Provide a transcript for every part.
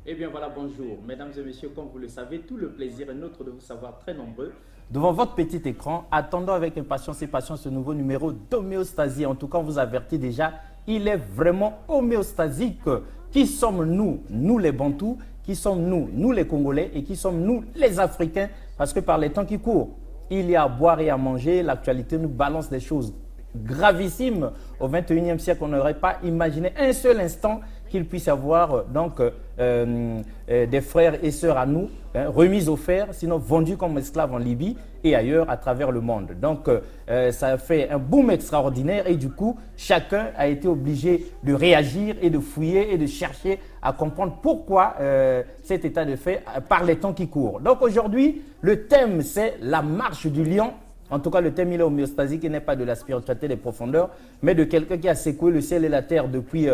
Eh bien voilà, bonjour. Mesdames et messieurs, comme vous le savez, tout le plaisir est nôtre de vous savoir très nombreux. Devant votre petit écran, attendons avec impatience et patience ce nouveau numéro d'homéostasie. En tout cas, on vous avertit déjà, il est vraiment homéostasique. Qui sommes-nous, nous les Bantous? Qui sommes-nous, nous les Congolais? Et qui sommes-nous les Africains? Parce que par les temps qui courent, il y a à boire et à manger. L'actualité nous balance des choses gravissimes. Au 21e siècle, on n'aurait pas imaginé un seul instant qu'il puisse y avoir des frères et sœurs à nous, remis aux fers, sinon vendus comme esclaves en Libye et ailleurs à travers le monde. Donc, ça a fait un boom extraordinaire et du coup, chacun a été obligé de réagir et de fouiller et de chercher à comprendre pourquoi cet état de fait par les temps qui courent. Donc aujourd'hui, le thème, c'est la marche du lion. En tout cas, le thème il est homéostasique, il n'est pas de la spiritualité des profondeurs, mais de quelqu'un qui a secoué le ciel et la terre depuis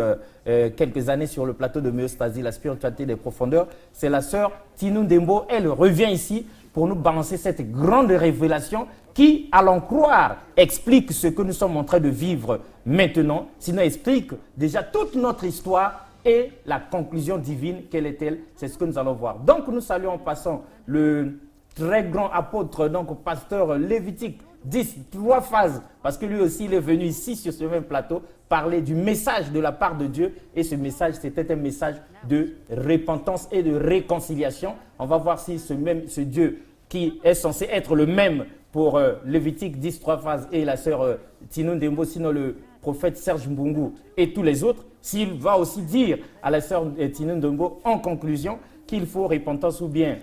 quelques années sur le plateau de homéostasie, la spiritualité des profondeurs. C'est la sœur Tinou Ndembo. Elle revient ici pour nous balancer cette grande révélation qui, à l'en croire, explique ce que nous sommes en train de vivre maintenant, sinon explique déjà toute notre histoire et la conclusion divine. Quelle est-elle? C'est ce que nous allons voir. Donc, nous saluons en passant le très grand apôtre, donc pasteur Lévitique 10, 3 phases, parce que lui aussi, il est venu ici sur ce même plateau parler du message de la part de Dieu. Et ce message, c'était un message de repentance et de réconciliation. On va voir si ce Dieu qui est censé être le même pour Lévitique 10, 3 phases et la sœur Tinou Ndembo, sinon le prophète Serge Mbungu et tous les autres, s'il va aussi dire à la sœur Tinou Ndembo en conclusion qu'il faut repentance ou bien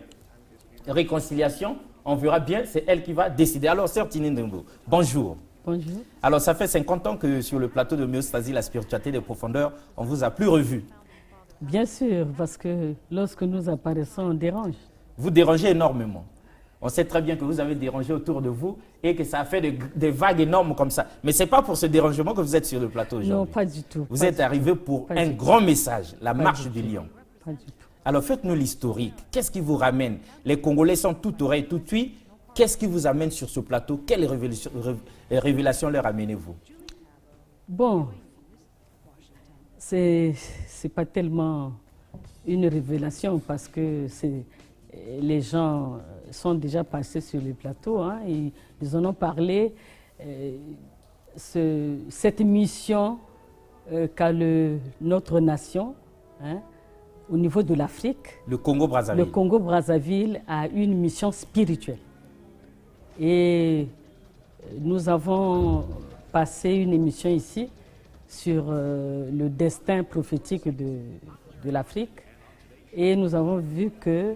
réconciliation, on verra bien, c'est elle qui va décider. Alors, sœur Tinou Ndembo, bonjour. Bonjour. Alors, ça fait 50 ans que sur le plateau de homéostasie, la spiritualité des profondeurs, on ne vous a plus revu. Bien sûr, parce que lorsque nous apparaissons, on dérange. Vous dérangez énormément. On sait très bien que vous avez dérangé autour de vous et que ça a fait des vagues énormes comme ça. Mais ce n'est pas pour ce dérangement que vous êtes sur le plateau aujourd'hui. Non, pas du tout. Vous êtes arrivé pour un grand message, la marche du lion. Pas du tout. Alors faites-nous l'historique. Qu'est-ce qui vous ramène? Les Congolais sont tout oreille, tout ouïe. Qu'est-ce qui vous amène sur ce plateau? Quelle révélation leur amenez-vous? Bon, c'est pas tellement une révélation parce que les gens sont déjà passés sur le plateau. Hein, ils en ont parlé. Cette mission qu'a notre nation, hein, au niveau de l'Afrique, le Congo-Brazzaville. Le Congo-Brazzaville a une mission spirituelle. Et nous avons passé une émission ici sur le destin prophétique de l'Afrique. Et nous avons vu que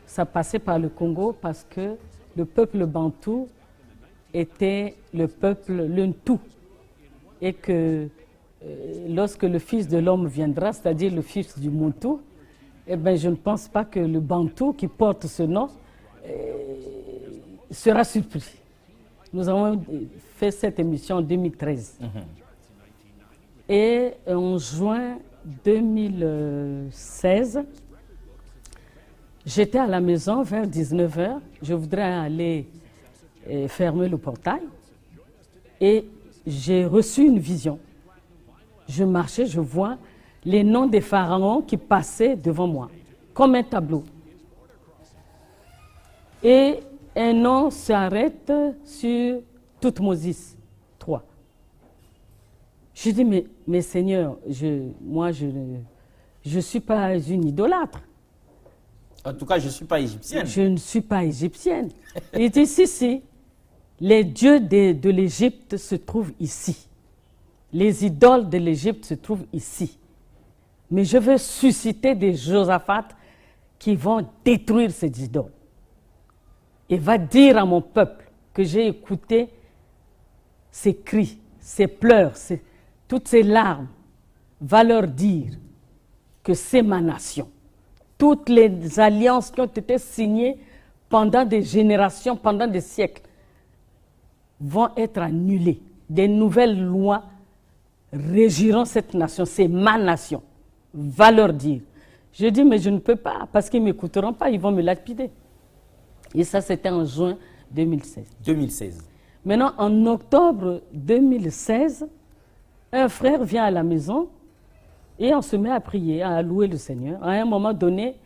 ça passait par le Congo parce que le peuple bantou était le peuple l'Untu. Et que lorsque le Fils de l'homme viendra, c'est-à-dire le Fils du Muntu, eh bien, je ne pense pas que le Bantou qui porte ce nom sera surpris. Nous avons fait cette émission en 2013. Et en juin 2016, j'étais à la maison vers 19h. Je voudrais aller fermer le portail. Et j'ai reçu une vision. Je marchais, je vois les noms des pharaons qui passaient devant moi, comme un tableau. Et un nom s'arrête sur Toutmoses 3. Je dis, mais Seigneur, moi, je ne suis pas une idolâtre. En tout cas, je ne suis pas égyptienne. Je ne suis pas égyptienne. Il dit, si, les dieux de l'Égypte se trouvent ici. Les idoles de l'Égypte se trouvent ici. Mais je veux susciter des Josaphat qui vont détruire ces idoles. Et va dire à mon peuple que j'ai écouté ces cris, ces pleurs, toutes ces larmes. Va leur dire que c'est ma nation. Toutes les alliances qui ont été signées pendant des générations, pendant des siècles, vont être annulées. Des nouvelles lois régiront cette nation. C'est ma nation. Va leur dire. Je dis, mais je ne peux pas, parce qu'ils ne m'écouteront pas, ils vont me lapider. Et ça, c'était en juin 2016. 2016. Maintenant, en octobre 2016, un frère vient à la maison Et on se met à prier, à louer le Seigneur. À un moment donné,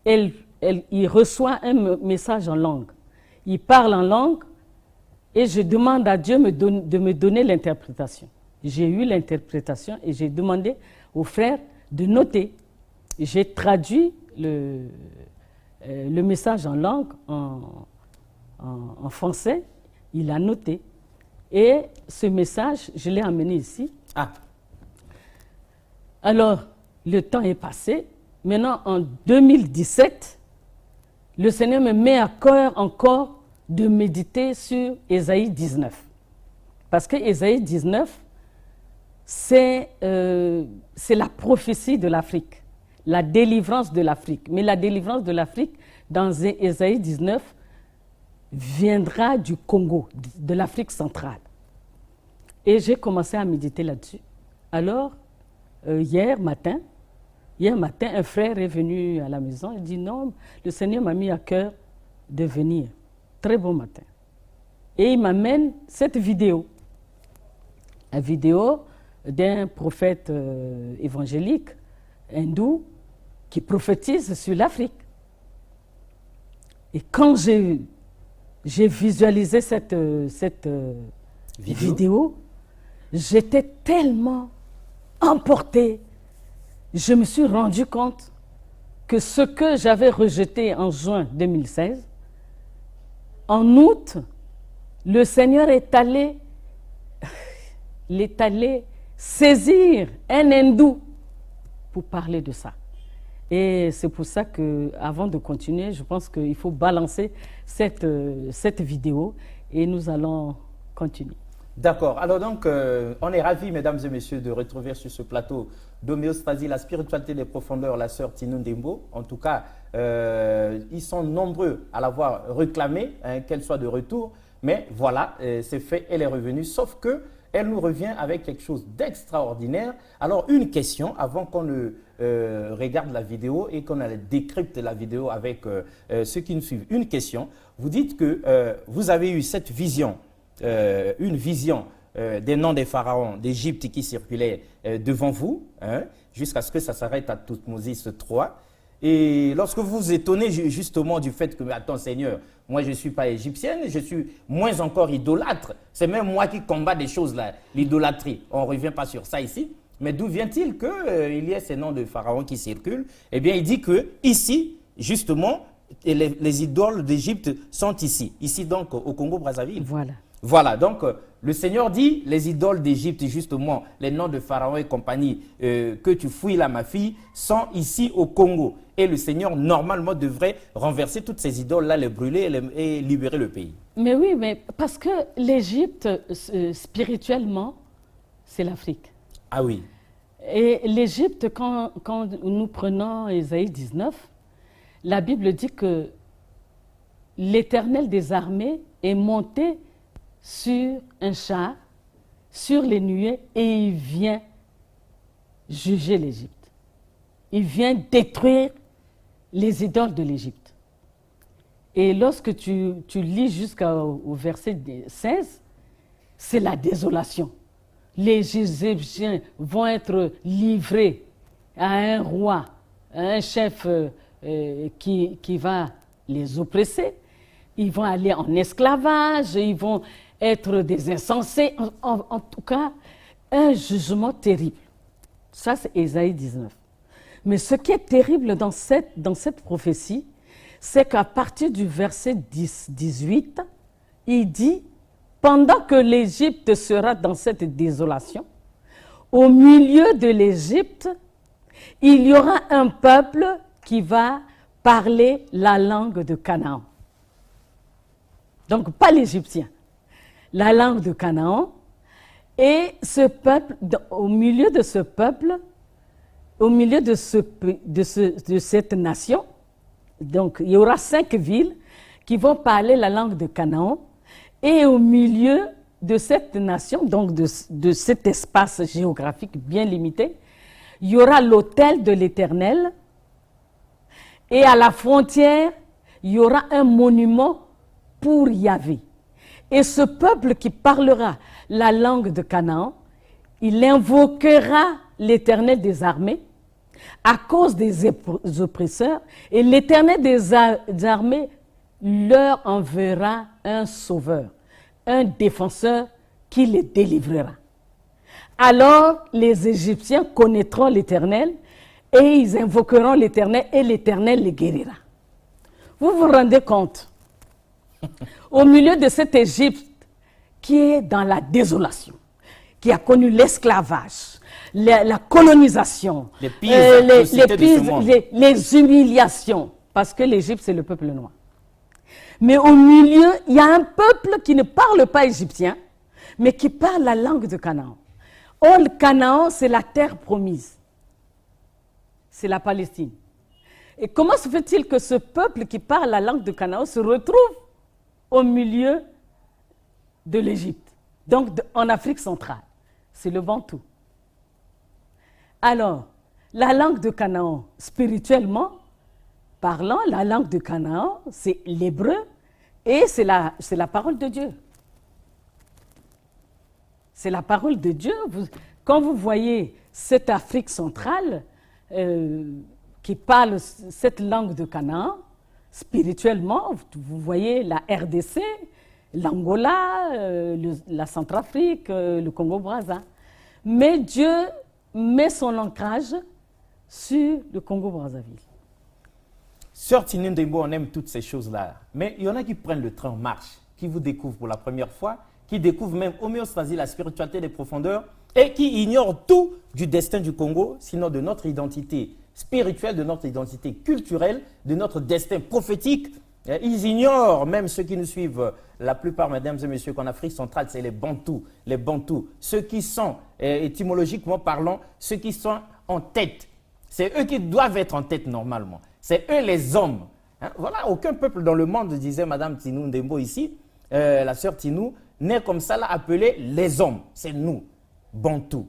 il reçoit un message en langue. Il parle en langue et je demande à Dieu de me donner l'interprétation. J'ai eu l'interprétation et j'ai demandé aux frères de noter. J'ai traduit le message en langue, en français. Il a noté. Et ce message, je l'ai amené ici. Ah. Alors, le temps est passé. Maintenant, en 2017, le Seigneur me met à cœur encore de méditer sur Ésaïe 19. Parce que Ésaïe 19, c'est la prophétie de l'Afrique, la délivrance de l'Afrique. Mais la délivrance de l'Afrique, dans Ésaïe 19, viendra du Congo, de l'Afrique centrale. Et j'ai commencé à méditer là-dessus. Alors, hier matin, un frère est venu à la maison. Il dit non, le Seigneur m'a mis à cœur de venir. Très bon matin. Et il m'amène cette vidéo. Une vidéo d'un prophète évangélique hindou qui prophétise sur l'Afrique. Et quand j'ai visualisé cette vidéo, j'étais tellement emportée. Je me suis rendu compte que ce que j'avais rejeté en juin 2016, en août, le Seigneur est allé saisir un hindou pour parler de ça. Et c'est pour ça qu'avant de continuer, je pense qu'il faut balancer cette vidéo et nous allons continuer. D'accord. Alors donc, on est ravis, mesdames et messieurs, de retrouver sur ce plateau d'homéostasie, la spiritualité des profondeurs, la sœur Tinou Ndembo. En tout cas, ils sont nombreux à l'avoir réclamé, hein, qu'elle soit de retour. Mais voilà, c'est fait, elle est revenue, sauf que elle nous revient avec quelque chose d'extraordinaire. Alors, une question, avant qu'on ne regarde la vidéo et qu'on décrypte la vidéo avec ceux qui nous suivent. Une question, vous dites que vous avez eu cette vision, une vision des noms des pharaons d'Égypte qui circulaient devant vous, hein, jusqu'à ce que ça s'arrête à Toutmoses III. Et lorsque vous vous étonnez justement du fait que, attends Seigneur, moi je ne suis pas égyptienne, je suis moins encore idolâtre. C'est même moi qui combats des choses là, l'idolâtrie. On ne revient pas sur ça ici. Mais d'où vient-il qu'il y ait ces noms de pharaons qui circulent? Eh bien, il dit que ici, justement, les idoles d'Égypte sont ici. Ici donc au Congo-Brazzaville. Voilà. Voilà, donc le Seigneur dit, les idoles d'Égypte, justement, les noms de Pharaon et compagnie, que tu fouilles là, ma fille, sont ici au Congo. Et le Seigneur, normalement, devrait renverser toutes ces idoles-là, les brûler et libérer le pays. Mais oui, mais parce que l'Égypte, spirituellement, c'est l'Afrique. Ah oui. Et l'Égypte, quand nous prenons Ésaïe 19, la Bible dit que l'Éternel des armées est monté sur un char, sur les nuées, et il vient juger l'Égypte. Il vient détruire les idoles de l'Égypte. Et lorsque tu lis jusqu'au verset 16, c'est la désolation. Les Égyptiens vont être livrés à un roi, à un chef qui va les oppresser. Ils vont aller en esclavage, ils vont être des insensés. En tout cas, un jugement terrible. Ça, c'est Ésaïe 19. Mais ce qui est terrible dans cette prophétie, c'est qu'à partir du verset 18, il dit, pendant que l'Égypte sera dans cette désolation, au milieu de l'Égypte, il y aura un peuple qui va parler la langue de Canaan. Donc, pas l'Égyptien, la langue de Canaan. Et ce peuple, au milieu de ce peuple, au milieu de cette nation, donc il y aura 5 villes qui vont parler la langue de Canaan. Et au milieu de cette nation, donc de cet espace géographique bien limité, il y aura l'autel de l'Éternel. Et à la frontière, il y aura un monument pour Yahvé. Et ce peuple qui parlera la langue de Canaan, il invoquera l'Éternel des armées à cause des oppresseurs, et l'Éternel des armées leur enverra un sauveur, un défenseur qui les délivrera. Alors les Égyptiens connaîtront l'Éternel et ils invoqueront l'Éternel et l'Éternel les guérira. Vous vous rendez compte? Au milieu de cette Égypte qui est dans la désolation, qui a connu l'esclavage, la colonisation, les humiliations, parce que l'Égypte c'est le peuple noir. Mais au milieu, il y a un peuple qui ne parle pas égyptien, mais qui parle la langue de Canaan. Or, le Canaan, c'est la terre promise. C'est la Palestine. Et comment se fait-il que ce peuple qui parle la langue de Canaan se retrouve au milieu de l'Égypte, donc en Afrique centrale? C'est le Bantou. Alors, la langue de Canaan, spirituellement parlant, la langue de Canaan, c'est l'hébreu et c'est la parole de Dieu. C'est la parole de Dieu. Quand vous voyez cette Afrique centrale qui parle cette langue de Canaan, spirituellement, vous voyez la RDC, l'Angola, la Centrafrique, le Congo-Brazza. Mais Dieu met son ancrage sur le Congo-Brazzaville. Sœur Tinou Ndembo, on aime toutes ces choses-là. Mais il y en a qui prennent le train en marche, qui vous découvrent pour la première fois, qui découvrent même homéostasie, la spiritualité des profondeurs, et qui ignorent tout du destin du Congo, sinon de notre identité spirituelle, de notre identité culturelle, de notre destin prophétique. Ils ignorent, même ceux qui nous suivent, la plupart, mesdames et messieurs, qu'en Afrique centrale, c'est les Bantous. Les Bantous, ceux qui sont, étymologiquement parlant, ceux qui sont en tête. C'est eux qui doivent être en tête normalement. C'est eux les hommes. Voilà, aucun peuple dans le monde, disait Madame Tinou Ndembo ici, la sœur Tinou, n'est comme ça là appelé les hommes. C'est nous, Bantous.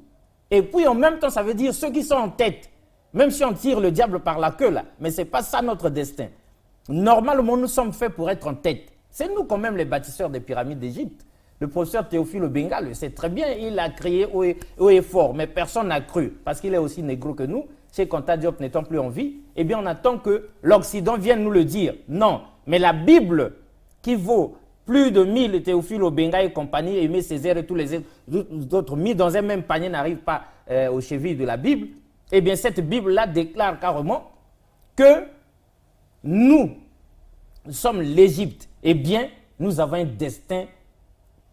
Et puis en même temps, ça veut dire ceux qui sont en tête. Même si on tire le diable par la queue là, mais ce n'est pas ça notre destin. Normalement, nous sommes faits pour être en tête. C'est nous quand même les bâtisseurs des pyramides d'Égypte. Le professeur Théophile Obenga le sait très bien, il a crié haut et fort, mais personne n'a cru, parce qu'il est aussi négro que nous. Cheikh Anta Diop n'étant plus en vie, eh bien on attend que l'Occident vienne nous le dire. Non, mais la Bible, qui vaut plus de 1000 Théophile Obenga et compagnie, Aimé Césaire et tous les autres mis dans un même panier n'arrivent pas aux chevilles de la Bible, eh bien cette Bible-là déclare carrément que nous sommes l'Égypte. Eh bien, nous avons un destin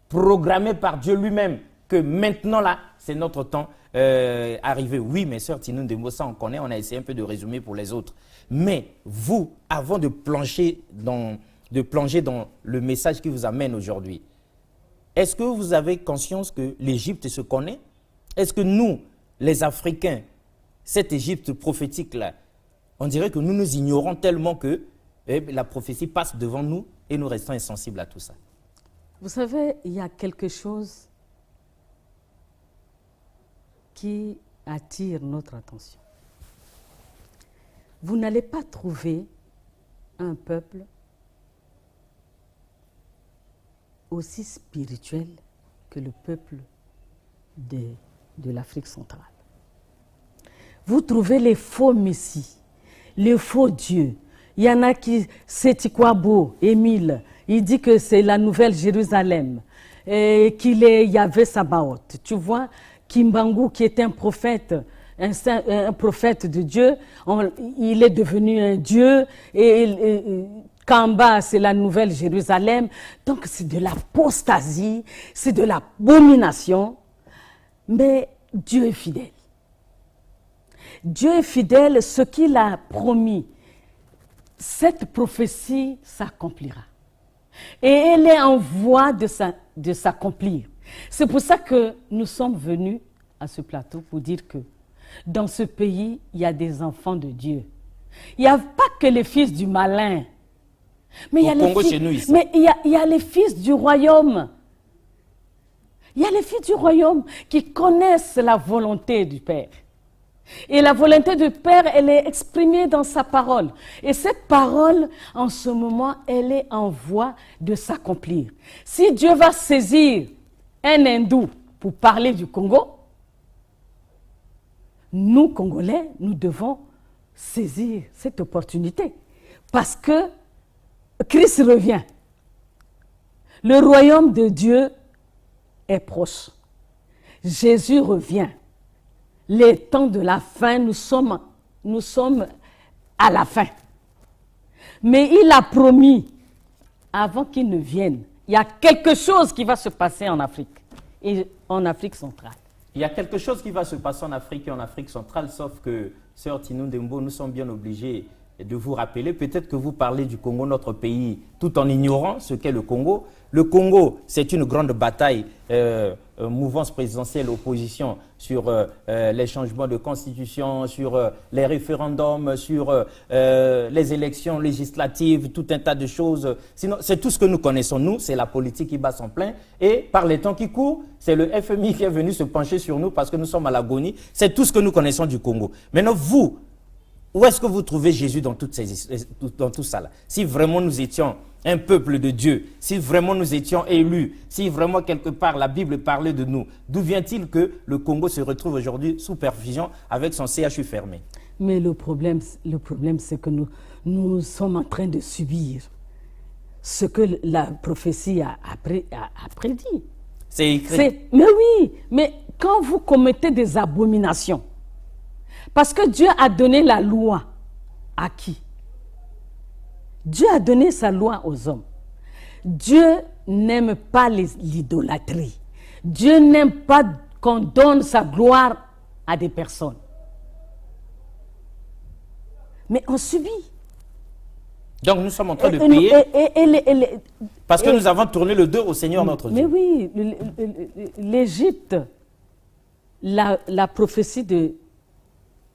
programmé par Dieu lui-même, que maintenant là, c'est notre temps arrivé. Oui, mes sœurs Tinou Ndembo, ça on connaît, on a essayé un peu de résumer pour les autres. Mais vous, avant de plonger dans le message qui vous amène aujourd'hui, est-ce que vous avez conscience que l'Égypte se connaît? Est-ce que nous, les Africains, cette Égypte prophétique-là, on dirait que nous nous ignorons tellement que la prophétie passe devant nous et nous restons insensibles à tout ça? Vous savez, il y a quelque chose qui attire notre attention. Vous n'allez pas trouver un peuple aussi spirituel que le peuple de l'Afrique centrale. Vous trouvez les faux messies, les faux dieux. Il y en a qui, Sétikwabo, Émile, il dit que c'est la nouvelle Jérusalem, et qu'il est Yahvé Sabaoth. Tu vois, Kimbangu, qui est un prophète de Dieu, il est devenu un dieu, et Kamba, c'est la nouvelle Jérusalem. Donc c'est de l'apostasie, c'est de l'abomination, mais Dieu est fidèle. Dieu est fidèle, ce qu'il a promis, cette prophétie s'accomplira. Et elle est en voie de s'accomplir. C'est pour ça que nous sommes venus à ce plateau pour dire que dans ce pays, il y a des enfants de Dieu. Il n'y a pas que les fils du malin. Mais il y a les fils du royaume. Il y a les fils du royaume qui connaissent la volonté du Père. Et la volonté du Père, elle est exprimée dans sa parole. Et cette parole, en ce moment, elle est en voie de s'accomplir. Si Dieu va saisir un hindou pour parler du Congo, nous, Congolais, nous devons saisir cette opportunité. Parce que Christ revient. Le royaume de Dieu est proche. Jésus revient. Les temps de la fin, nous sommes à la fin. Mais il a promis, avant qu'il ne vienne, il y a quelque chose qui va se passer en Afrique, et en Afrique centrale. Il y a quelque chose qui va se passer en Afrique et en Afrique centrale, sauf que, Sœur Tinou Ndembo, nous sommes bien obligés de vous rappeler, peut-être que vous parlez du Congo, notre pays, tout en ignorant ce qu'est le Congo. Le Congo, c'est une grande bataille, mouvance présidentielle, opposition, sur les changements de constitution, sur les référendums, sur les élections législatives, tout un tas de choses. Sinon, c'est tout ce que nous connaissons, nous, c'est la politique qui bat son plein. Et par les temps qui courent, c'est le FMI qui est venu se pencher sur nous parce que nous sommes à l'agonie. C'est tout ce que nous connaissons du Congo. Maintenant, vous, où est-ce que vous trouvez Jésus dans tout ça là? Si vraiment nous étions un peuple de Dieu, si vraiment nous étions élus, si vraiment quelque part la Bible parlait de nous, d'où vient-il que le Congo se retrouve aujourd'hui sous perfusion avec son CHU fermé? Mais le problème c'est que nous sommes en train de subir ce que la prophétie a prédit. C'est écrit. Mais oui, mais quand vous commettez des abominations, parce que Dieu a donné la loi à qui? Dieu a donné sa loi aux hommes. Dieu n'aime pas l'idolâtrie. Dieu n'aime pas qu'on donne sa gloire à des personnes. Mais on subit. Donc nous sommes en train de payer parce que nous avons tourné le dos au Seigneur notre Dieu. Mais oui, l'Égypte, la prophétie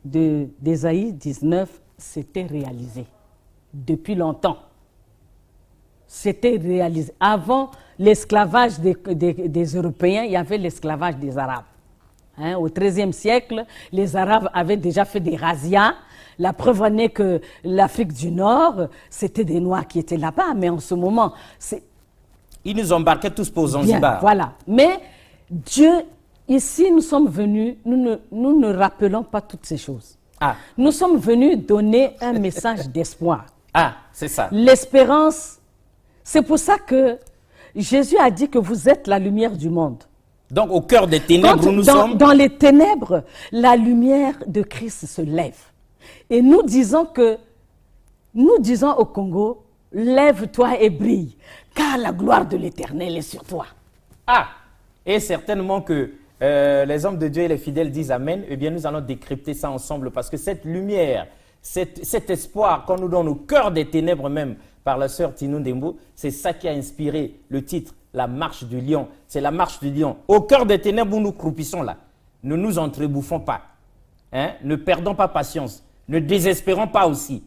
d'Ésaïe 19 s'était réalisée depuis longtemps. C'était réalisé. Avant l'esclavage des Européens, il y avait l'esclavage des Arabes. Hein, au XIIIe siècle, les Arabes avaient déjà fait des razzias. La preuve en est que l'Afrique du Nord, c'était des Noirs qui étaient là-bas. Mais en ce moment, c'est... Ils nous embarquaient tous pour Zanzibar. Voilà. Mais Dieu, ici, nous sommes venus, nous ne rappelons pas toutes ces choses. Ah. Nous sommes venus donner un message d'espoir. Ah, c'est ça. L'espérance, c'est pour ça que Jésus a dit que vous êtes la lumière du monde. Donc au cœur des ténèbres, nous sommes... Dans les ténèbres, la lumière de Christ se lève. Et nous disons au Congo, lève-toi et brille, car la gloire de l'Éternel est sur toi. Ah, et certainement que les hommes de Dieu et les fidèles disent Amen. Eh bien, nous allons décrypter ça ensemble parce que cette lumière, cet espoir qu'on nous donne au cœur des ténèbres même par la sœur Tinou Ndembo, c'est ça qui a inspiré le titre, La marche du lion. C'est la marche du lion. Au cœur des ténèbres où nous croupissons là, ne nous entrebouffons pas. Hein? Ne perdons pas patience. Ne désespérons pas aussi.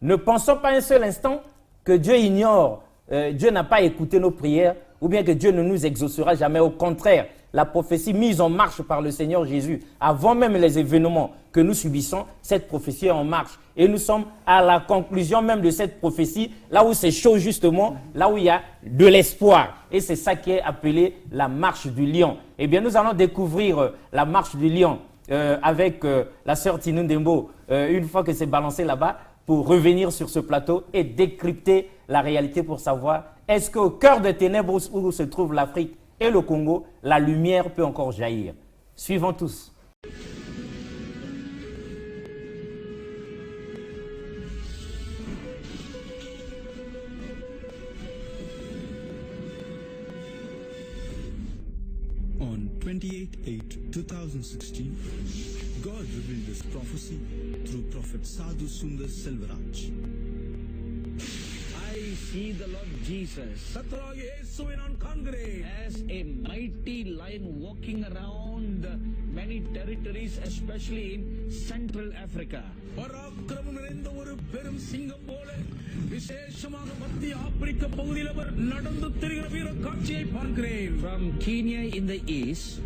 Ne pensons pas un seul instant que Dieu ignore, Dieu n'a pas écouté nos prières ou bien que Dieu ne nous exaucera jamais. Au contraire, la prophétie mise en marche par le Seigneur Jésus, avant même les événements que nous subissons, cette prophétie est en marche. Et nous sommes à la conclusion même de cette prophétie, là où c'est chaud justement, là où il y a de l'espoir. Et c'est ça qui est appelé la marche du lion. Eh bien, nous allons découvrir la marche du lion avec la sœur Tinou Ndembo, une fois que c'est balancé là-bas, pour revenir sur ce plateau et décrypter la réalité pour savoir est-ce qu'au cœur des ténèbres où se trouve l'Afrique et le Congo, la lumière peut encore jaillir. Suivons tous. On 28/8/2016, God revealed this prophecy through Prophet Sadhu Sundar Selvaraj. I see the Lord Jesus as a mighty lion walking around many territories, especially in Central Africa. From Kenya in the east,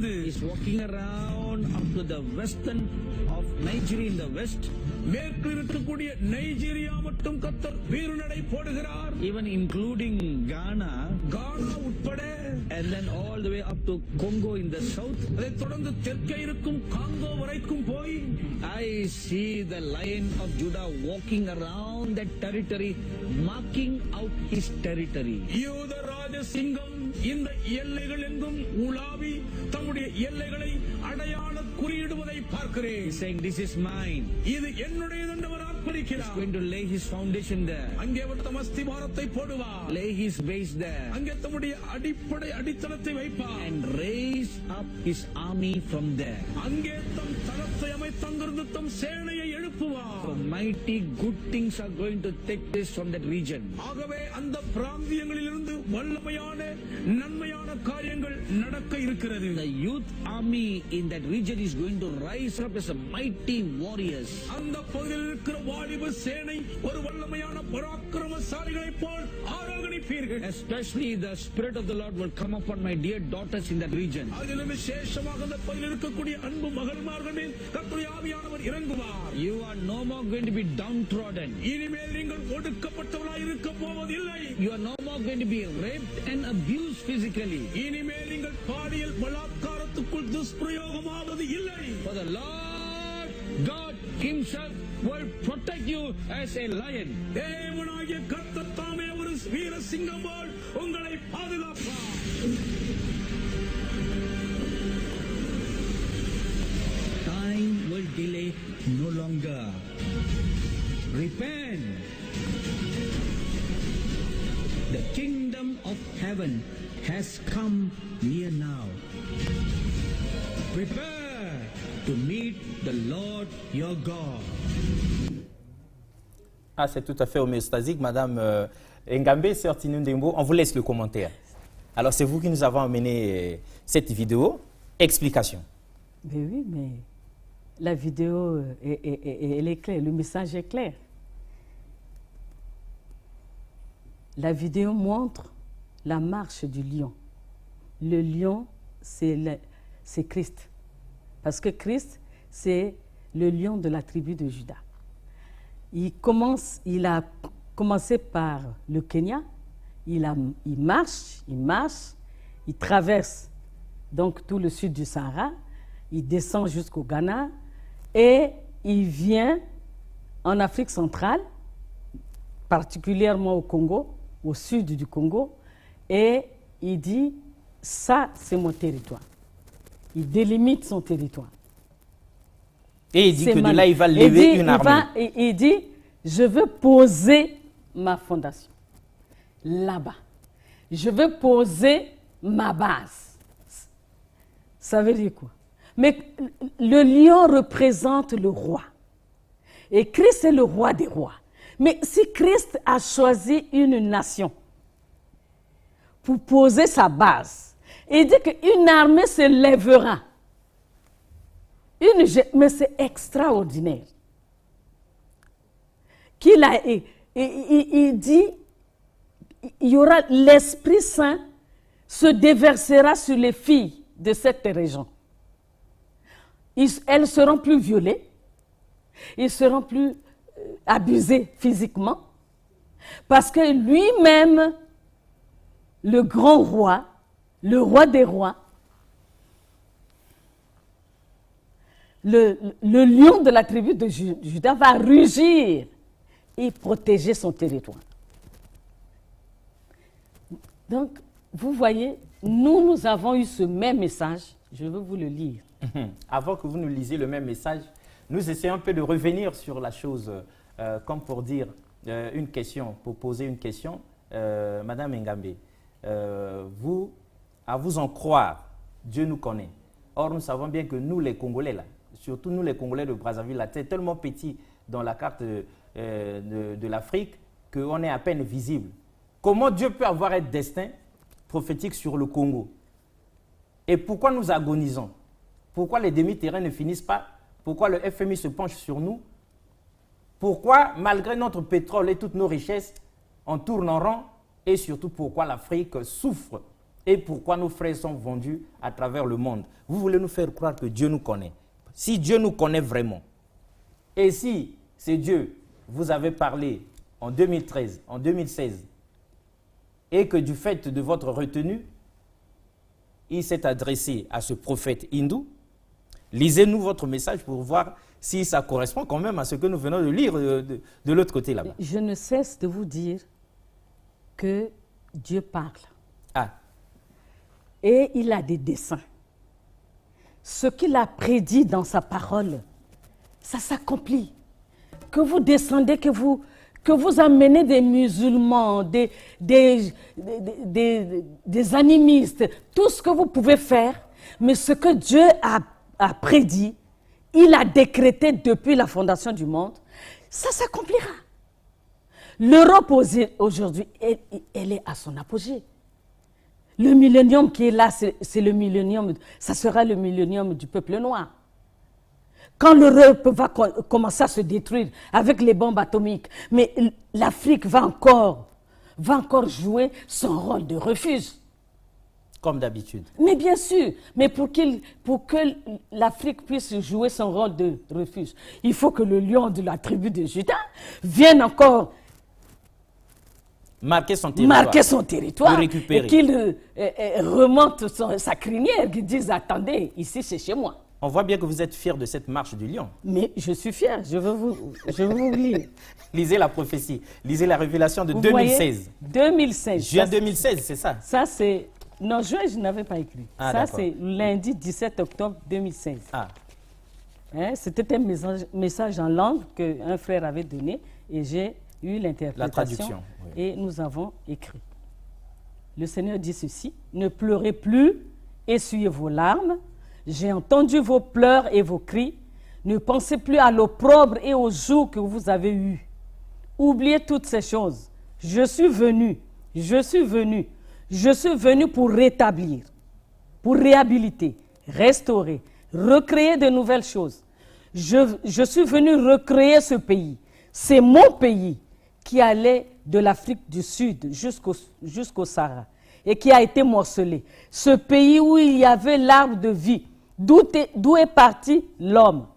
is walking around up to the western of Nigeria in the west, மேற்கில் இருக்கக்கூடிய நைஜீரியா மட்டும் கர்த்தர் வீறுநடை போடுகிறார். Even including Ghana உட்பட, and then all the way up to Congo in the south. அதைத் தொடர்ந்து தெற்கே இருக்கும் காங்கோ வரைக்கும் போய், I see the lion of Judah walking around that territory, marking out his territory. யூத ராஜசிங்கம் இந்த எல்லைகள் எங்கும் உலாவி தம்முடைய எல்லைகளை அடையாள குறியிடுவதை பார்க்கிறேன். Saying this is mine. இது என்னுடையது என்று அவர் ஆர்ப்பரிக்கிறார். He's going to lay his foundation there. அங்கே அவர் தம் அஸ்திவாரத்தை போடுவார். Lay his base there. அங்கே தம்முடைய அடிப்படை அடித்தளத்தை வைப்பார். And raise up his army from there. அங்கே தம் தளத்தை அமைத்து அங்கிருந்து தம் சேனையை எழுப்புவார். So mighty good things are going to take place from that region. ஆகவே அந்த பிராந்தியங்களிலிருந்து வல்லமையான நன்மையான காரியங்கள் நடக்க இருக்கிறது. The youth army in that region is going to rise up as a mighty warriors. அந்த பகுதியில் இருக்கிற வாலிப சேனை ஒரு வல்லமையான பராக்கிரமசாலிகளைப் போல் ஆரோகணிப்பீர்கள். Especially the spirit of the Lord will come upon my dear daughters in that region. அதிலும் விசேஷமாக அந்த பகுதியில் இருக்கக்கூடிய அன்பு மகள்மார்கள் மேல் கர்த்தருடைய ஆவியானவர் இறங்குவார். You are no more going to be downtrodden. இனிமேல் நீங்கள் ஒடுக்கப்பட்டவர்களாய் இருக்க போவதில்லை. You are no more going to be raped and abused physically. இனிமேல் நீங்கள் பாலியல் பலாத்காரத்துக்குள் துஷ்பிரயோகமாவது இல்லை. For the Lord God himself will protect you as a lion. தேவனாகிய கர்த்தர் தாமே ஒரு வீர சிங்கம் போல் உங்களை பாதுகாப்பார். Time will delay no longer. Repent. The kingdom of heaven has come near now. Prepare to meet the Lord your God. Ah, c'est tout à fait homéostasique, Madame Ngambe, Sœur Tinu Ndembo. On vous laisse le commentaire. Alors, c'est vous qui nous avez emmené cette vidéo. Explication. Mais oui, mais la vidéo, elle est claire, le message est clair. La vidéo montre la marche du lion. Le lion, c'est Christ. Parce que Christ, c'est le lion de la tribu de Juda. Il a commencé par le Kenya. Il marche, il traverse donc tout le sud du Sahara. Il descend jusqu'au Ghana et il vient en Afrique centrale, particulièrement au Congo, au sud du Congo, et il dit, ça c'est mon territoire. Il délimite son territoire. Et il dit que de là, il va lever une armée. Il dit, je veux poser ma fondation là-bas. Je veux poser ma base. Ça veut dire quoi? Mais le lion représente le roi. Et Christ est le roi des rois. Mais si Christ a choisi une nation pour poser sa base, il dit qu'une armée se lèvera. Mais c'est extraordinaire. Il dit, il y aura l'Esprit Saint se déversera sur les filles de cette région. Elles seront plus violées, ils seront plus abusés physiquement, parce que lui-même, le grand roi, le roi des rois, le lion de la tribu de Juda va rugir et protéger son territoire. Donc, vous voyez, nous avons eu ce même message. Je veux vous le lire. Avant que vous nous lisiez le même message, nous essayons un peu de revenir sur la chose, comme pour dire une question, pour poser une question. Madame Ngambe, à vous en croire, Dieu nous connaît. Or, nous savons bien que nous, les Congolais, là, surtout nous, les Congolais de Brazzaville, là, c'est tellement petit dans la carte de l'Afrique qu'on est à peine visible. Comment Dieu peut avoir un destin prophétique sur le Congo? Et pourquoi nous agonisons? Pourquoi les demi-terrains ne finissent pas? Pourquoi le FMI se penche sur nous? Pourquoi, malgré notre pétrole et toutes nos richesses, on tourne en rond? Et surtout, pourquoi l'Afrique souffre? Et pourquoi nos frères sont vendus à travers le monde? Vous voulez nous faire croire que Dieu nous connaît. Si Dieu nous connaît vraiment, et si c'est Dieu, vous avez parlé en 2013, en 2016, et que du fait de votre retenue, il s'est adressé à ce prophète hindou, lisez-nous votre message pour voir si ça correspond quand même à ce que nous venons de lire de l'autre côté là-bas. Je ne cesse de vous dire que Dieu parle. Ah. Et il a des desseins. Ce qu'il a prédit dans sa parole, ça s'accomplit. Que vous descendez, que vous amenez des musulmans, des animistes, tout ce que vous pouvez faire, mais ce que Dieu a prédit, il a décrété depuis la fondation du monde, ça s'accomplira. L'Europe aujourd'hui, elle est à son apogée. Le millénium qui est là, c'est le millénium, ça sera le millénium du peuple noir. Quand l'Europe va commencer à se détruire avec les bombes atomiques, mais l'Afrique va encore jouer son rôle de refuge. Comme d'habitude. Mais bien sûr, mais pour que l'Afrique puisse jouer son rôle de refuge, il faut que le lion de la tribu de Juda vienne encore marquer son territoire, le récupérer. Et qu'il remonte sa crinière, qu'il dise « Attendez, ici c'est chez moi ». On voit bien que vous êtes fier de cette marche du lion. Mais je suis fier, je veux vous lire. Lisez la prophétie, lisez la révélation de 2016. Voyez, 2016. Juin 2016, c'est ça? Ça c'est... Non, juin, je n'avais pas écrit. Ah, ça c'est lundi 17 octobre 2016. Ah. Hein, c'était un message en langue qu'un frère avait donné et j'ai eu l'interprétation. La traduction. Oui. Et nous avons écrit. Le Seigneur dit ceci, ne pleurez plus, essuyez vos larmes. J'ai entendu vos pleurs et vos cris. Ne pensez plus à l'opprobre et aux jours que vous avez eus. Oubliez toutes ces choses. Je suis venu pour rétablir, pour réhabiliter, restaurer, recréer de nouvelles choses. Je suis venu recréer ce pays. C'est mon pays qui allait de l'Afrique du Sud jusqu'au Sahara et qui a été morcelé. Ce pays où il y avait l'arbre de vie, d'où est parti l'homme.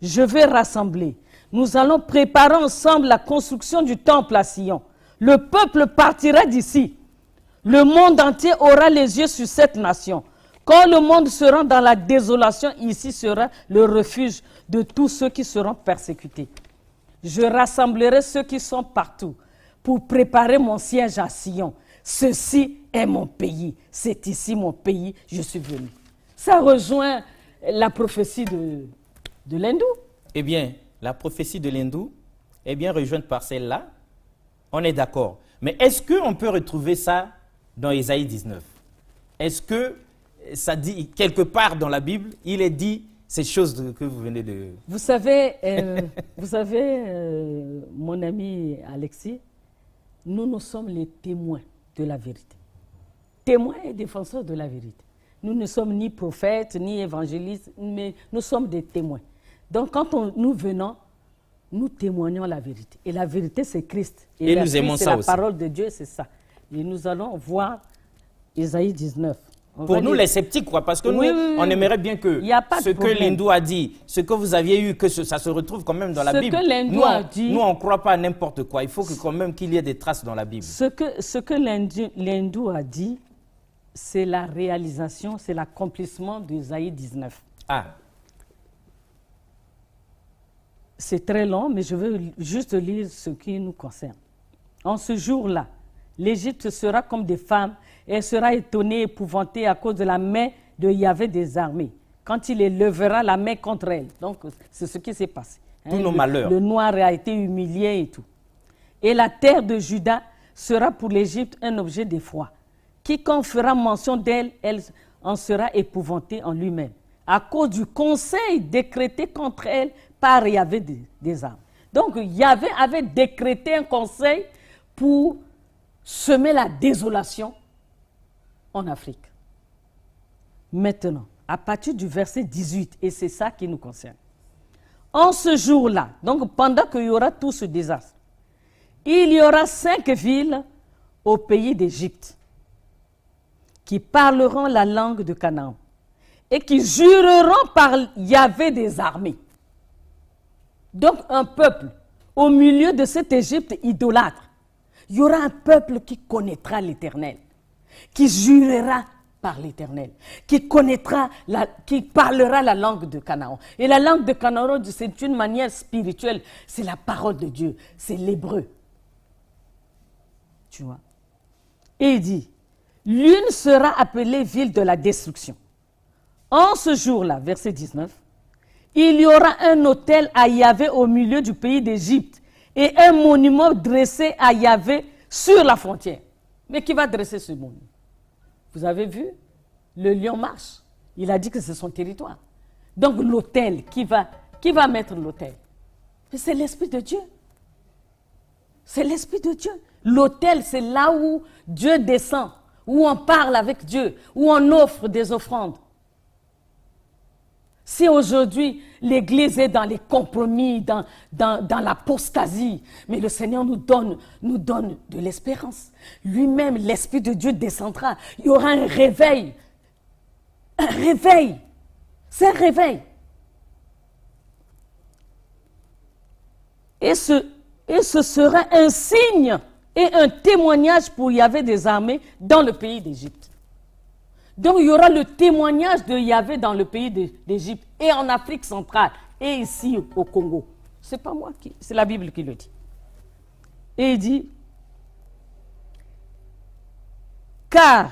Je vais rassembler. Nous allons préparer ensemble la construction du temple à Sion. Le peuple partira d'ici. Le monde entier aura les yeux sur cette nation. Quand le monde sera dans la désolation, ici sera le refuge de tous ceux qui seront persécutés. Je rassemblerai ceux qui sont partout pour préparer mon siège à Sion. Ceci est mon pays. C'est ici mon pays, je suis venu. Ça rejoint la prophétie de l'hindou. Eh bien, la prophétie de l'hindou est bien rejointe par celle-là. On est d'accord. Mais est-ce qu'on peut retrouver ça dans Ésaïe 19? Est-ce que ça dit quelque part dans la Bible, il est dit ces choses que vous venez de... Vous savez, mon ami Alexis, nous sommes les témoins de la vérité. Témoins et défenseurs de la vérité. Nous ne sommes ni prophètes, ni évangélistes, mais nous sommes des témoins. Donc quand nous venons, nous témoignons la vérité. Et la vérité, c'est Christ. Et nous aimons ça aussi. La parole de Dieu, c'est ça. Et nous allons voir Ésaïe 19. Pour nous, les sceptiques, quoi, parce que nous, on aimerait bien que ce que l'hindou a dit, ce que vous aviez eu, que ça se retrouve quand même dans la Bible. Ce que l'hindou a dit... Nous, on ne croit pas à n'importe quoi. Il faut que, quand même qu'il y ait des traces dans la Bible. Ce que l'hindou a dit, c'est la réalisation, c'est l'accomplissement d'Ésaïe 19. Ah. C'est très long, mais je veux juste lire ce qui nous concerne. En ce jour-là, l'Égypte sera comme des femmes, et elle sera étonnée, épouvantée à cause de la main de Yahvé des armées, quand il élèvera la main contre elle. Donc, c'est ce qui s'est passé. Tous nos malheurs. Le noir a été humilié et tout. Et la terre de Juda sera pour l'Égypte un objet d'effroi. Quiconque fera mention d'elle, elle en sera épouvantée en lui-même, à cause du conseil décrété contre elle par Yahvé des armes. Donc, Yahvé avait décrété un conseil pour semer la désolation en Afrique. Maintenant, à partir du verset 18, et c'est ça qui nous concerne. En ce jour-là, donc pendant qu'il y aura tout ce désastre, il y aura 5 villes au pays d'Égypte qui parleront la langue de Canaan et qui jureront par Yahvé des armées. Donc un peuple, au milieu de cette Égypte idolâtre, il y aura un peuple qui connaîtra l'Éternel, qui jurera par l'Éternel, qui parlera la langue de Canaan. Et la langue de Canaan, c'est une manière spirituelle, c'est la parole de Dieu, c'est l'hébreu. Tu vois. Et il dit, l'une sera appelée ville de la destruction. En ce jour-là, verset 19, il y aura un autel à Yahvé au milieu du pays d'Égypte et un monument dressé à Yahvé sur la frontière. Mais qui va dresser ce monument? Vous avez vu? Le lion marche. Il a dit que c'est son territoire. Donc l'autel, qui va mettre l'autel? C'est l'Esprit de Dieu. C'est l'Esprit de Dieu. L'autel, c'est là où Dieu descend, où on parle avec Dieu, où on offre des offrandes. Si aujourd'hui l'Église est dans les compromis, dans l'apostasie, mais le Seigneur nous donne de l'espérance. Lui-même, l'Esprit de Dieu descendra. Il y aura un réveil. Un réveil. C'est un réveil. Et ce sera un signe et un témoignage pour Yahvé des armées dans le pays d'Égypte. Donc il y aura le témoignage de Yahvé dans le pays d'Égypte et en Afrique centrale et ici au Congo. C'est pas moi c'est la Bible qui le dit. Et il dit, car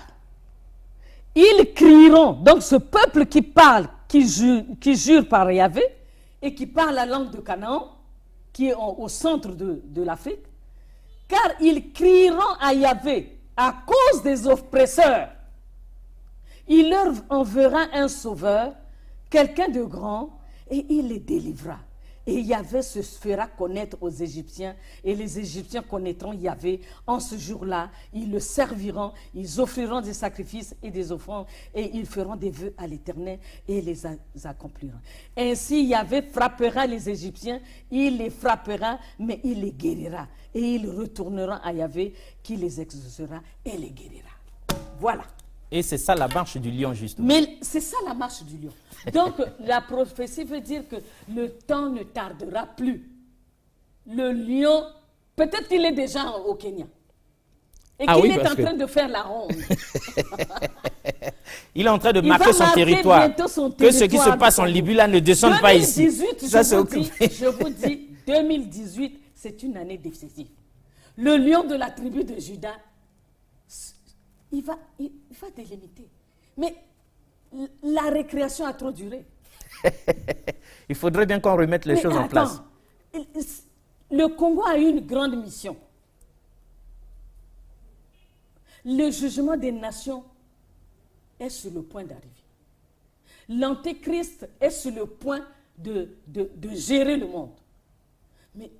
ils crieront, donc ce peuple qui parle, qui jure par Yahvé et qui parle la langue de Canaan, qui est au centre de l'Afrique, car ils crieront à Yahvé à cause des oppresseurs. Il leur enverra un sauveur, quelqu'un de grand, et il les délivrera. Et Yahvé se fera connaître aux Égyptiens, et les Égyptiens connaîtront Yahvé. En ce jour-là, ils le serviront, ils offriront des sacrifices et des offrandes, et ils feront des vœux à l'Éternel, et les accompliront. Ainsi, Yahvé frappera les Égyptiens, il les frappera, mais il les guérira. Et ils retourneront à Yahvé, qui les exaucera et les guérira. Voilà. Et c'est ça la marche du lion, justement. Mais c'est ça la marche du lion. Donc, la prophétie veut dire que le temps ne tardera plus. Le lion, peut-être qu'il est déjà au Kenya. Et qu'il est en train de faire la ronde. Il est en train de marquer son territoire. Que ce qui se passe en Libye là ne descende pas ici. Ça, je vous dis, 2018, c'est une année décisive. Le lion de la tribu de Juda, il va délimiter. Mais la récréation a trop duré. Il faudrait bien qu'on remette les choses en place. Le Congo a une grande mission. Le jugement des nations est sur le point d'arriver. L'antéchrist est sur le point de gérer le monde. Mais,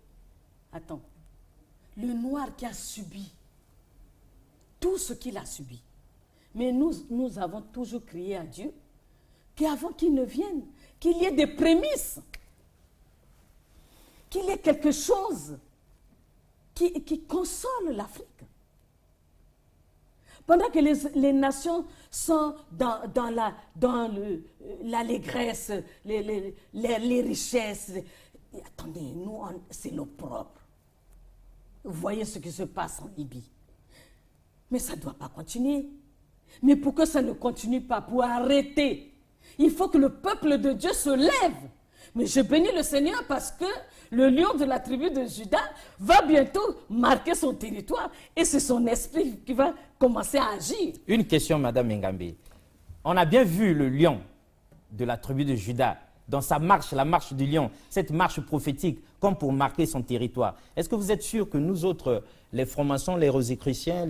attends, le noir qui a subi tout ce qu'il a subi. Mais nous avons toujours crié à Dieu qu'avant qu'il ne vienne, qu'il y ait des prémices, qu'il y ait quelque chose qui console l'Afrique. Pendant que les nations sont dans l'allégresse, les richesses, attendez, nous, c'est l'opprobre. Vous voyez ce qui se passe en Libye. Mais ça ne doit pas continuer. Mais pour que ça ne continue pas, pour arrêter, il faut que le peuple de Dieu se lève. Mais je bénis le Seigneur parce que le lion de la tribu de Juda va bientôt marquer son territoire et c'est son esprit qui va commencer à agir. Une question, Madame Ngambi. On a bien vu le lion de la tribu de Juda dans sa marche, la marche du lion, cette marche prophétique, comme pour marquer son territoire. Est-ce que vous êtes sûr que nous autres, les francs-maçons, les rosicruciens,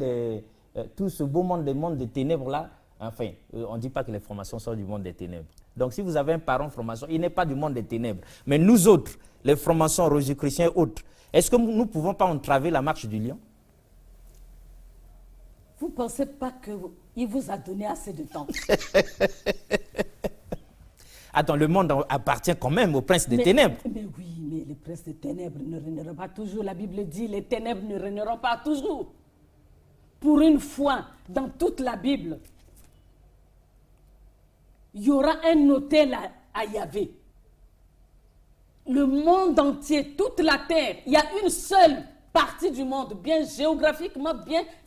tout ce beau monde, le monde des ténèbres-là, enfin, on ne dit pas que les francs-maçons sont du monde des ténèbres. Donc si vous avez un parent franc-maçon, il n'est pas du monde des ténèbres. Mais nous autres, les francs-maçons, rosicruciens et autres, est-ce que nous ne pouvons pas entraver la marche du lion? Vous ne pensez pas qu'il vous a donné assez de temps? Attends, le monde appartient quand même au prince des ténèbres. Mais oui, mais le prince des ténèbres ne règnera pas toujours. La Bible dit, les ténèbres ne régneront pas toujours. Pour une fois, dans toute la Bible, il y aura un autel à Yahvé. le monde entier, toute la terre, il y a une seule partie du monde, bien géographiquement,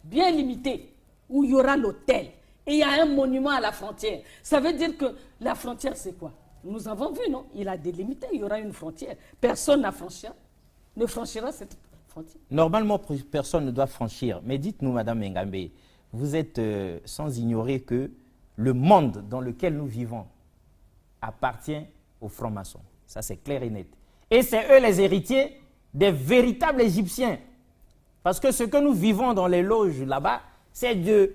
bien limitée, où il y aura l'autel. Et il y a un monument à la frontière. Ça veut dire que la frontière, c'est quoi? Nous avons vu, non? Il a délimité, il y aura une frontière. Personne ne franchira cette frontière. Normalement, personne ne doit franchir. Mais dites-nous, Madame Ngambe, vous êtes sans ignorer que le monde dans lequel nous vivons appartient aux francs-maçons. Ça, c'est clair et net. Et c'est eux les héritiers des véritables Égyptiens. Parce que ce que nous vivons dans les loges là-bas, c'est de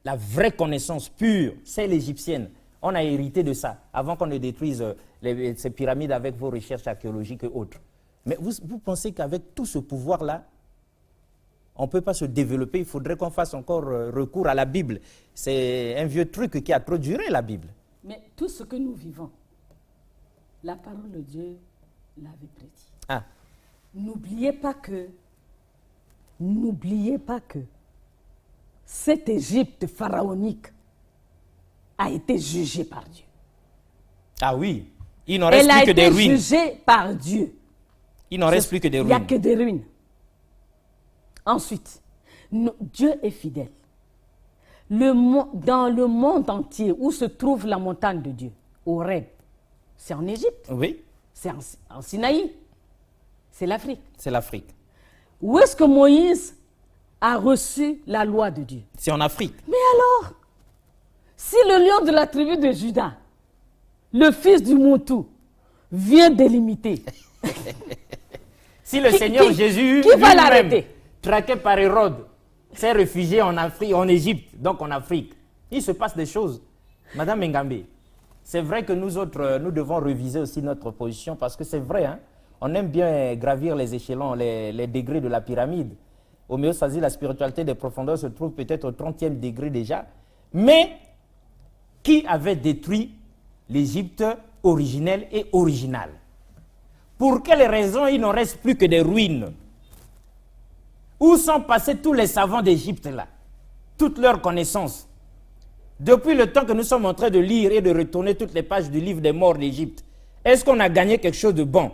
la vraie connaissance pure, c'est l'égyptienne. On a hérité de ça, avant qu'on ne détruise ces pyramides avec vos recherches archéologiques et autres. Mais vous pensez qu'avec tout ce pouvoir-là, on ne peut pas se développer, il faudrait qu'on fasse encore recours à la Bible. C'est un vieux truc qui a trop duré, la Bible. Mais tout ce que nous vivons, la parole de Dieu l'avait prédit. Ah. N'oubliez pas que cette Égypte pharaonique a été jugée par Dieu. Ah oui, il n'en reste plus que des ruines. Elle a été jugée par Dieu. Il n'en reste plus que des ruines. Il n'y a que des ruines. Ensuite, Dieu est fidèle. Dans le monde entier où se trouve la montagne de Dieu, Horeb, c'est en Égypte. Oui. C'est en Sinaï. C'est l'Afrique. C'est l'Afrique. Où est-ce que Moïse a reçu la loi de Dieu? C'est en Afrique. Mais alors, si le lion de la tribu de Juda, le fils du Moutou, vient délimiter, si le Seigneur Jésus, qui va l'arrêter? Traqué par Hérode, s'est réfugié en Afrique, en Égypte, donc en Afrique. Il se passe des choses. Madame Ngambe, c'est vrai que nous autres, nous devons réviser aussi notre position parce que c'est vrai, hein, on aime bien gravir les échelons, les degrés de la pyramide. Homéostasie, la spiritualité des profondeurs se trouve peut-être au 30e degré déjà. Mais qui avait détruit l'Égypte originelle et originale? Pour quelles raisons il n'en reste plus que des ruines? Où sont passés tous les savants d'Égypte là? Toutes leurs connaissances. Depuis le temps que nous sommes en train de lire et de retourner toutes les pages du livre des morts d'Égypte, est-ce qu'on a gagné quelque chose de bon?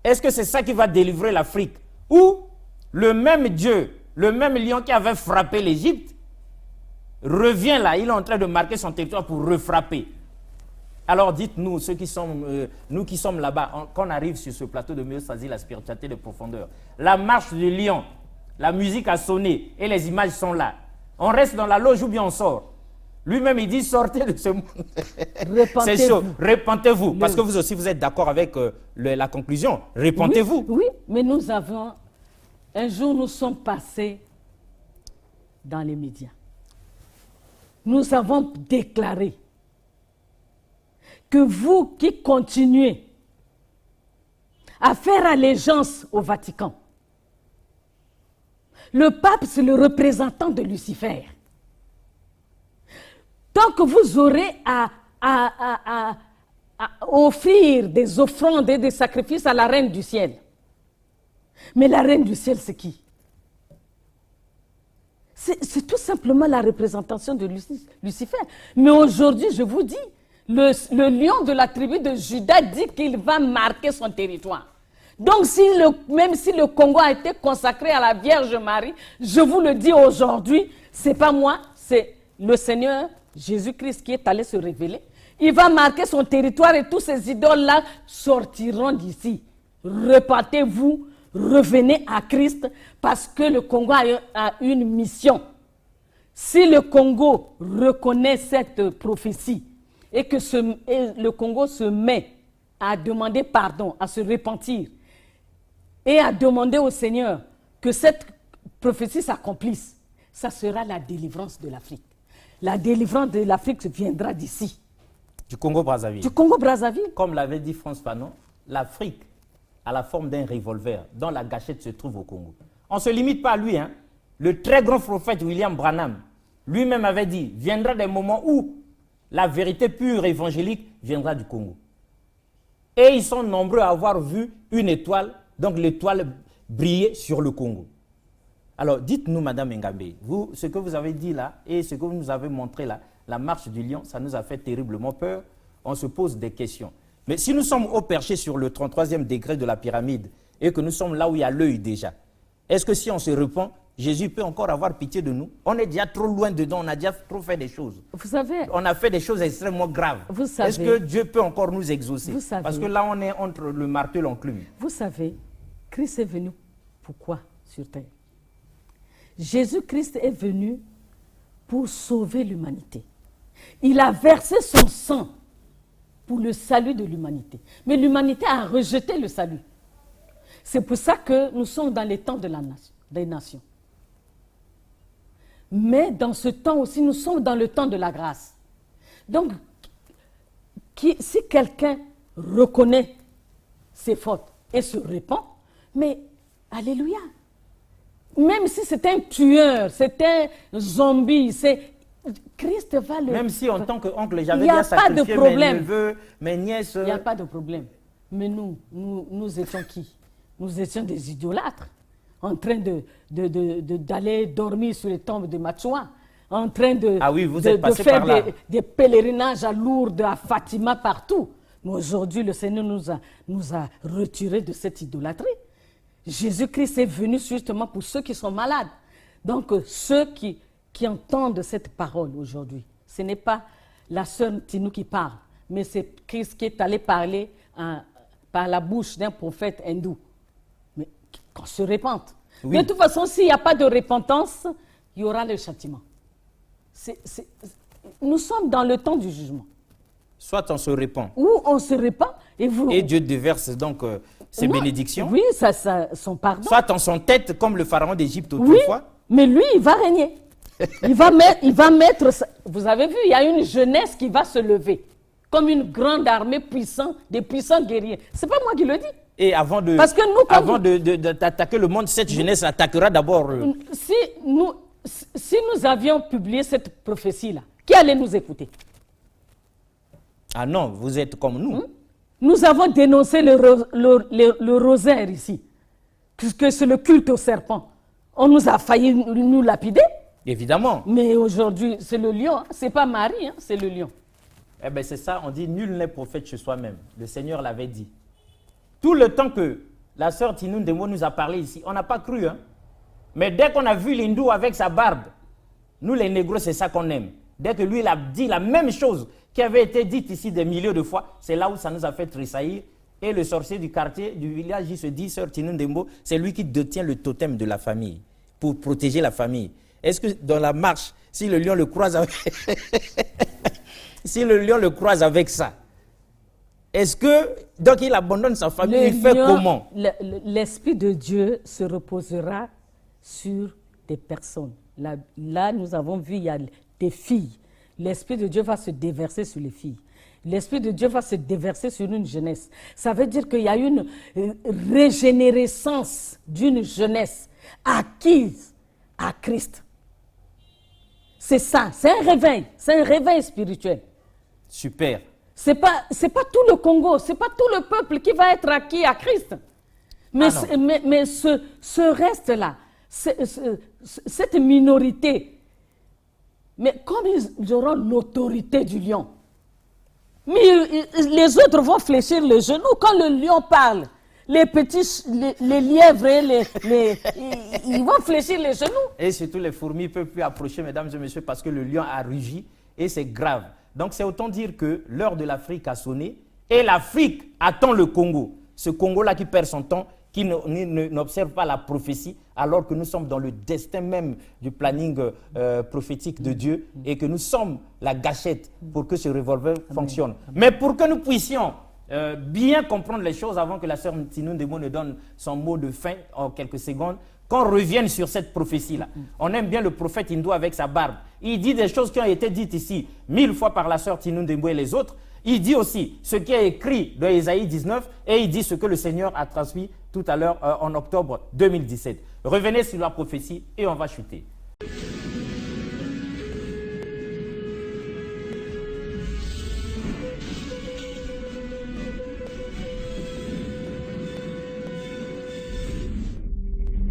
Est-ce que c'est ça qui va délivrer l'Afrique? Ou le même Dieu, le même lion qui avait frappé l'Égypte, revient là, il est en train de marquer son territoire pour refrapper. Alors dites-nous, nous qui sommes là-bas, quand on arrive sur ce plateau de Homéostasie, la spiritualité de profondeur, la marche du lion, la musique a sonné et les images sont là. On reste dans la loge ou bien on sort? Lui-même, il dit, sortez de ce monde. C'est chaud. Répentez-vous. Parce que vous aussi, vous êtes d'accord avec la conclusion. Répentez-vous. Oui, mais nous avons... Un jour, nous sommes passés dans les médias. Nous avons déclaré que vous qui continuez à faire allégeance au Vatican, le pape, c'est le représentant de Lucifer. Tant que vous aurez à offrir des offrandes et des sacrifices à la reine du ciel. Mais la reine du ciel, c'est qui? C'est tout simplement la représentation de Lucifer. Mais aujourd'hui, je vous dis, le lion de la tribu de Juda dit qu'il va marquer son territoire. Donc, même si le Congo a été consacré à la Vierge Marie, je vous le dis aujourd'hui, c'est pas moi, c'est le Seigneur Jésus-Christ qui est allé se révéler. Il va marquer son territoire et tous ces idoles-là sortiront d'ici. Repentez-vous, revenez à Christ parce que le Congo a une mission. Si le Congo reconnaît cette prophétie et que le Congo se met à demander pardon, à se repentir et à demander au Seigneur que cette prophétie s'accomplisse, ça sera la délivrance de l'Afrique. La délivrance de l'Afrique viendra d'ici. Du Congo-Brazzaville. Du Congo-Brazzaville. Comme l'avait dit France Fanon, l'Afrique a la forme d'un revolver dont la gâchette se trouve au Congo. On ne se limite pas à lui. Hein. Le très grand prophète William Branham lui-même avait dit, viendra des moments où la vérité pure évangélique viendra du Congo. Et ils sont nombreux à avoir vu une étoile, donc l'étoile briller sur le Congo. Alors dites-nous, Madame Ngambe, vous, ce que vous avez dit là et ce que vous nous avez montré là, la marche du lion, ça nous a fait terriblement peur. On se pose des questions. Mais si nous sommes haut perché sur le 33e degré de la pyramide et que nous sommes là où il y a l'œil déjà, est-ce que si on se repent, Jésus peut encore avoir pitié de nous? On est déjà trop loin dedans, on a déjà trop fait des choses. Vous savez, on a fait des choses extrêmement graves. Est-ce que Dieu peut encore nous exaucer? Parce que là, on est entre le marteau et l'enclume. Vous savez, Christ est venu pourquoi sur terre? Jésus-Christ est venu pour sauver l'humanité. Il a versé son sang pour le salut de l'humanité. Mais l'humanité a rejeté le salut. C'est pour ça que nous sommes dans les temps de des nations. Mais dans ce temps aussi, nous sommes dans le temps de la grâce. Donc, si quelqu'un reconnaît ses fautes et se repent, mais alléluia. Même si c'est un tueur, c'est un zombie, Christ va le... Même si en tant qu'oncle, j'avais déjà sacrifié mes neveux, mes nièces... Il n'y a pas de problème. Mais nous étions qui? Nous étions des idolâtres, en train d'aller dormir sur les tombes de Machoua, en train de faire des pèlerinages à Lourdes, à Fatima, partout. Mais aujourd'hui, le Seigneur nous a retirés de cette idolâtrie. Jésus-Christ est venu justement pour ceux qui sont malades. Donc, ceux qui entendent cette parole aujourd'hui, ce n'est pas la sœur Tinou qui parle, mais c'est Christ qui est allé parler par la bouche d'un prophète hindou. Mais qu'on se repente. Oui. De toute façon, s'il n'y a pas de repentance, il y aura le châtiment. Nous sommes dans le temps du jugement. Soit on se repent. Ou on se repent et Dieu déverse donc ses bénédictions. Oui, son pardon. Soit on s'entête comme le pharaon d'Égypte autrefois. Oui, mais lui, il va régner. Il va mettre... Vous avez vu, il y a une jeunesse qui va se lever. Comme une grande armée puissante, des puissants guerriers. Ce n'est pas moi qui le dis. Et avant d'attaquer le monde, cette jeunesse attaquera d'abord... Si nous avions publié cette prophétie-là, qui allait nous écouter? Ah non, vous êtes comme nous. Nous avons dénoncé le rosaire ici, que c'est le culte au serpent. On nous a failli nous lapider. Évidemment. Mais aujourd'hui, c'est le lion, hein. C'est pas Marie, hein, c'est le lion. Eh bien, c'est ça, on dit nul n'est prophète chez soi-même. Le Seigneur l'avait dit. Tout le temps que la sœur Tinou Ndembo nous a parlé ici, on n'a pas cru. Hein. Mais dès qu'on a vu l'hindou avec sa barbe, nous les négros, c'est ça qu'on aime. Dès que lui, il a dit la même chose qui avait été dite ici des milliers de fois, c'est là où ça nous a fait tressaillir. Et le sorcier du quartier, du village, il se dit, sœur Tinou Ndembo, c'est lui qui détient le totem de la famille, pour protéger la famille. Est-ce que dans la marche, si le lion le croise avec, si le lion le croise avec ça, est-ce que, donc il abandonne sa famille, il fait comment? L'Esprit de Dieu se reposera sur des personnes. Là, nous avons vu, il y a des filles. L'Esprit de Dieu va se déverser sur les filles. L'Esprit de Dieu va se déverser sur une jeunesse. Ça veut dire qu'il y a une régénérescence d'une jeunesse acquise à Christ. C'est ça, c'est un réveil spirituel. Super. C'est pas tout le Congo, c'est pas tout le peuple qui va être acquis à Christ. Mais, ce reste-là, cette minorité, mais comme ils auront l'autorité du lion, mais les autres vont fléchir les genoux quand le lion parle. Les petits, les lièvres, ils vont fléchir les genoux. Et surtout les fourmis ne peuvent plus approcher, mesdames et messieurs, parce que le lion a rugi et c'est grave. Donc c'est autant dire que l'heure de l'Afrique a sonné et l'Afrique attend le Congo. Ce Congo-là qui perd son temps, qui n'observe pas la prophétie, alors que nous sommes dans le destin même du planning prophétique de Dieu et que nous sommes la gâchette pour que ce revolver fonctionne. Mais pour que nous puissions bien comprendre les choses avant que la sœur Tinou Ndembo ne donne son mot de fin en quelques secondes, qu'on revienne sur cette prophétie-là. On aime bien le prophète hindou avec sa barbe. Il dit des choses qui ont été dites ici 1000 fois par la sœur Tinou Ndembo et les autres. Il dit aussi ce qui est écrit dans Ésaïe 19 et il dit ce que le Seigneur a transmis tout à l'heure en octobre 2017. Revenez sur la prophétie et on va chuter.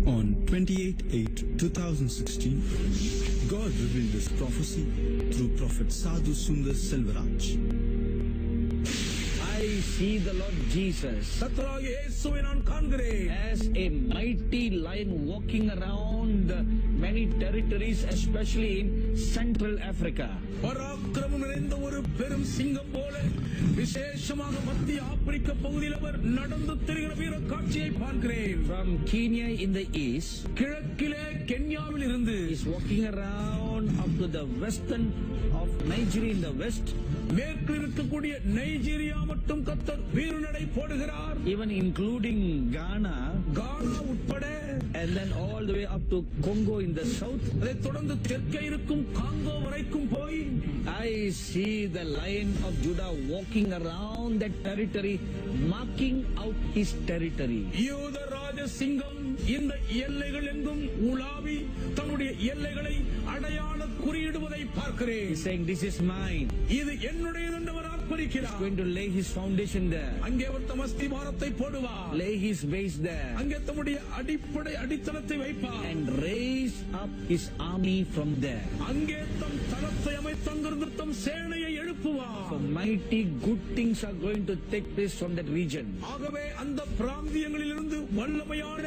On 28/8/2016, God revealed this prophecy through Prophet Sadhu Sundar Selvaraj. I see the Lord Jesus கர்த்தராகிய இயேசுவை நான் காண்கிறேன் as a mighty lion walking around many territories, especially in Central Africa. பராக்கிரமம் நிறைந்த ஒரு பெரும் சிங்கம் போல விசேஷமாக மத்திய ஆப்பிரிக்க பகுதியில் அவர் நடந்து திரிகிற வீர காட்சியை பார்க்கிறேன். From Kenya in the east, கிழக்கிலே கென்யாவில் இருந்து he's walking around up to the western of Nigeria in the west, மேற்கில் இருக்கக்கூடிய நைஜீரியா மட்டும் கர்த்தர் வீறுநடை போடுகிறார். even including Ghana, கானா உட்பட and then all the way up to Congo in the south. அதைத் தொடர்ந்து தெற்கே இருக்கும் காங்கோ வரைக்கும் போய் I see the Lion of Judah walking around that territory, marking out his territory. யூத ராஜ சிங்கம் இந்த எல்லைகள் எங்கும் உலாவி தன்னுடைய எல்லைகளை அடையாள குறியிடுவதை பார்க்கிறேன். He's saying, this is mine. இது என்னுடையது என்று அவர் ஆர்ப்பரிக்கிறார். Going to lay his foundation there, அங்கே அவர் தம் அஸ்திபாரத்தை போடுவார். lay his base there, அங்கே தம்முடைய அடிப்படை அடித்தளத்தை வைப்பார். and raise up his army from there. அங்கே தம் தளத்தை அமைத்து அங்கிருந்து தம் சேனையை எழுப்புவார். So mighty good things are going to take place from that region. ஆகவே அந்த பிராந்தியங்களிலிருந்து வல்லமையான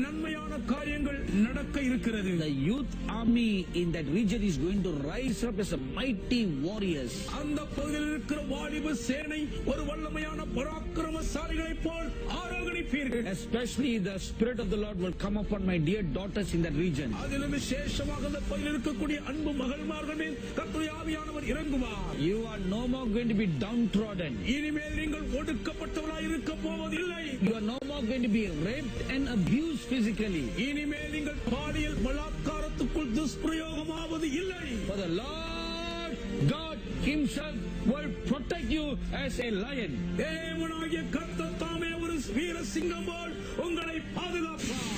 நன்மையான காரியங்கள் நடக்க இருக்கிறது. The youth army in that region is going to rise up as a mighty warriors. அந்த பகுதியில் இருக்கிற வாலிப சேனை ஒரு வல்லமையான பராக்கிரமசாலிகளைப் போல் ஆரோகணிப்பீர்கள். Especially the spirit of the Lord will come upon my dear daughters in that region. அதிலும் விசேஷமாக அந்த பகுதியில் இருக்கக்கூடிய அன்பு மகள்மார்கள் மேல் கர்த்தருடைய ஆவியானவர் இறங்குவார். You are no more going to be downtrodden. இனிமேல் நீங்கள் ஒடுக்கப்பட்டவர்களாய் இருக்க போவதில்லை. You are no more going to be raped and abused physically. இனிமேல் நீங்கள் பாலியல் பலாத்காரத்துக்குள் துஷ்பிரயோகமாவது இல்லை. For the Lord God himself will protect you as a lion. தேவனாகிய கர்த்தர் தாமே ஒரு வீர சிங்கம் போல் உங்களை பாதுகாப்பார்.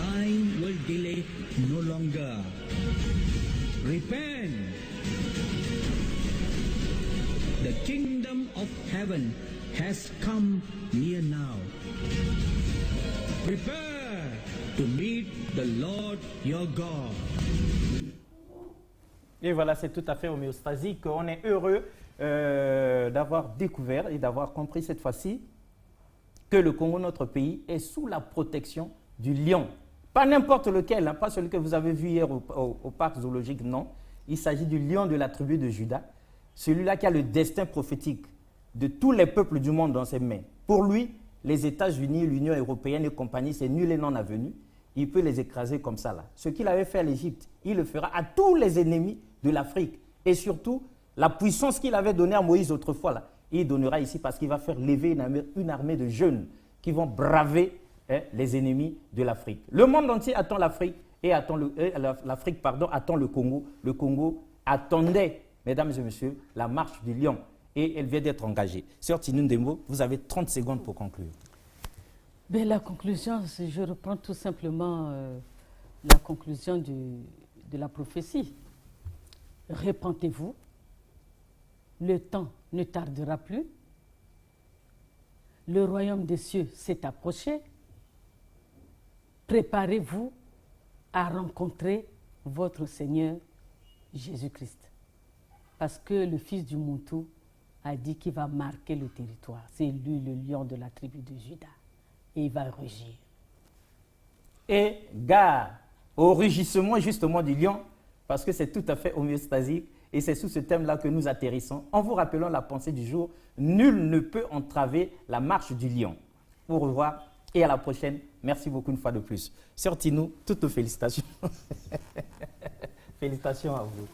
Time will delay no longer. Repent. The kingdom of heaven has come near now. Prepare to meet the Lord your God. Et voilà, c'est tout à fait homéostasique. On est heureux d'avoir découvert et d'avoir compris cette fois-ci que le Congo, notre pays, est sous la protection du lion. Pas n'importe lequel, hein, pas celui que vous avez vu hier au parc zoologique, non. Il s'agit du lion de la tribu de Juda, celui-là qui a le destin prophétique de tous les peuples du monde dans ses mains. Pour lui, les États-Unis, l'Union européenne et compagnie, c'est nul et non avenu. Il peut les écraser comme ça, là. Ce qu'il avait fait à l'Égypte, il le fera à tous les ennemis de l'Afrique. Et surtout, la puissance qu'il avait donnée à Moïse autrefois, là, il donnera ici parce qu'il va faire lever une armée de jeunes qui vont braver les ennemis de l'Afrique. Le monde entier attend l'Afrique et l'Afrique attend le Congo. Le Congo attendait, mesdames et messieurs, la marche du lion et elle vient d'être engagée. Sœur Tinundembo, vous avez 30 secondes pour conclure. Ben, la conclusion, je reprends tout simplement la conclusion de la prophétie. Repentez-vous, le temps ne tardera plus, le royaume des cieux s'est approché, préparez-vous à rencontrer votre Seigneur Jésus-Christ. Parce que le fils du Moutou a dit qu'il va marquer le territoire. C'est lui le lion de la tribu de Juda. Et il va rugir. Et gare au rugissement justement du lion, parce que c'est tout à fait homéostasique, et c'est sous ce thème-là que nous atterrissons. En vous rappelant la pensée du jour, nul ne peut entraver la marche du lion. Au revoir et à la prochaine. Merci beaucoup une fois de plus. Sœur Tinou, toutes nos félicitations. Félicitations à vous.